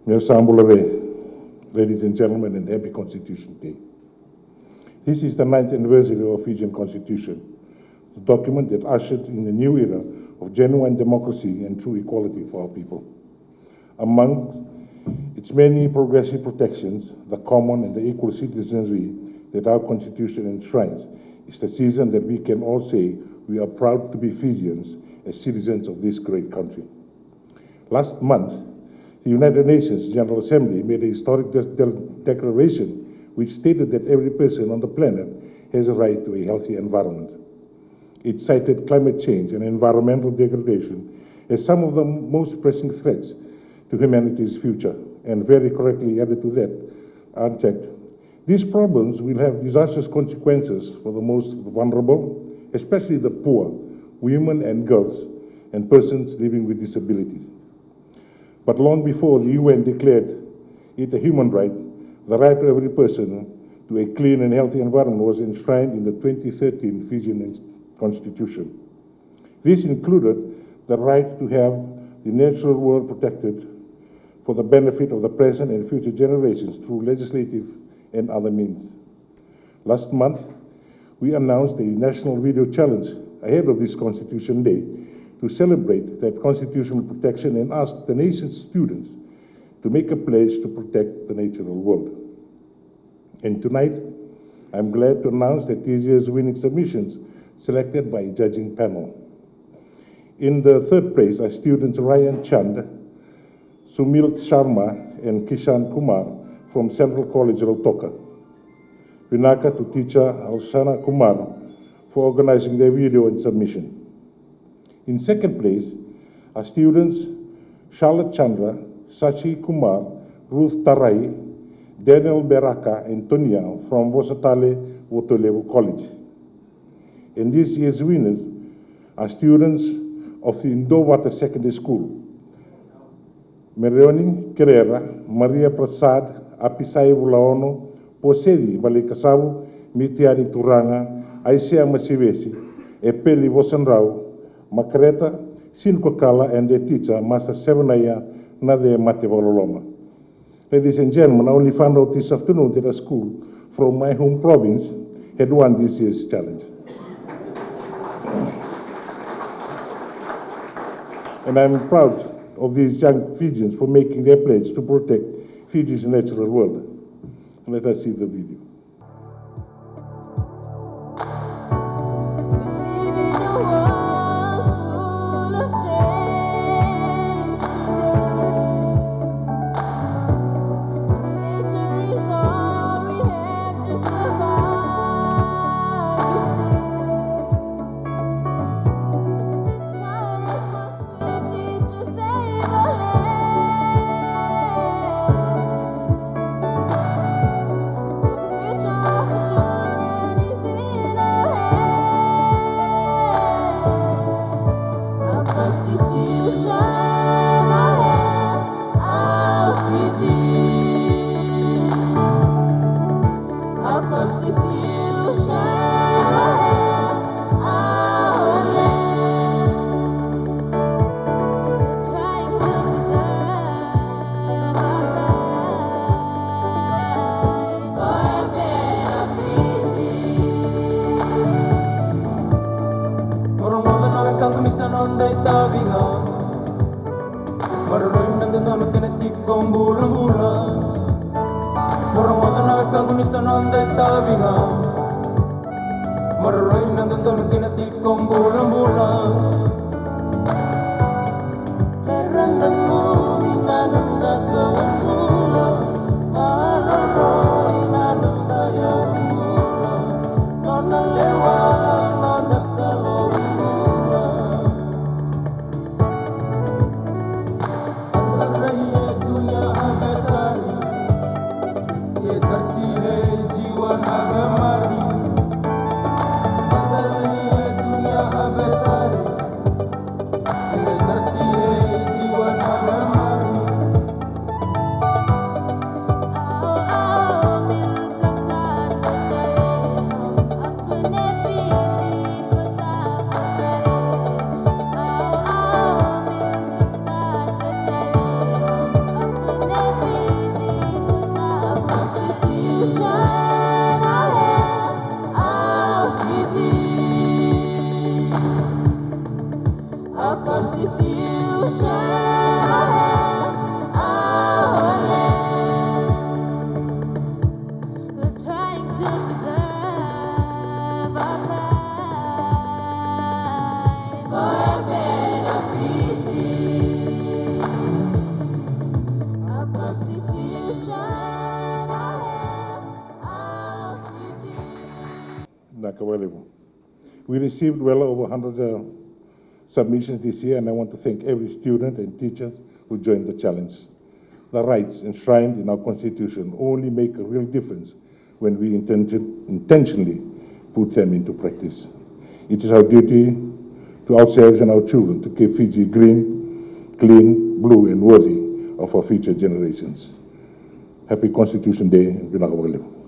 Ladies and gentlemen, and happy Constitution Day. This is the 9th anniversary of Fijian Constitution, the document that ushered in a new era of genuine democracy and true equality for our people. Among its many progressive protections, the common and the equal citizenry that our Constitution enshrines is the season that we can all say we are proud to be Fijians as citizens of this great country. Last month, the United Nations General Assembly made a historic declaration which stated that every person on the planet has a right to a healthy environment. It cited climate change and environmental degradation as some of the most pressing threats to humanity's future, and very correctly added to that, unchecked, these problems will have disastrous consequences for the most vulnerable, especially the poor, women and girls, and persons living with disabilities. But long before the UN declared it a human right, the right of every person to a clean and healthy environment was enshrined in the 2013 Fijian Constitution. This included the right to have the natural world protected for the benefit of the present and future generations through legislative and other means. Last month, we announced a national video challenge ahead of this Constitution Day to celebrate that constitutional protection and ask the nation's students to make a pledge to protect the natural world. And tonight, I'm glad to announce that this year's winning submissions selected by a judging panel. In the third place are students Ryan Chand, Sumil Sharma, and Kishan Kumar from Central College Rautoka. Vinaka to teacher Alshana Kumar for organizing their video and submission. In second place are students Charlotte Chandra, Sachi Kumar, Ruth Tarai, Daniel Beraka, and Tonya from Wasatale Wotolevu College. And this year's winners are students of the Indowata Secondary School, Merioni Kerera, Maria Prasad, Apisai Wulaono, Posedi Balikasavu, Mitiari Turanga, Aisea Masivesi, Epeli Wosanrau, Makareta, Silkokala, and their teacher, Master Sevenaya Nade Matevaloloma. Ladies and gentlemen, I only found out this afternoon that a school from my home province had won this year's challenge. And I'm proud of these young Fijians for making their pledge to protect Fiji's natural world. Let us see the video. Dunia besar We received well over 100 submissions this year, and I want to thank every student and teacher who joined the challenge. The rights enshrined in our Constitution only make a real difference when we intentionally put them into practice. It is our duty to ourselves and our children to keep Fiji green, clean, blue, and worthy of our future generations. Happy Constitution Day in Pinakawalevu.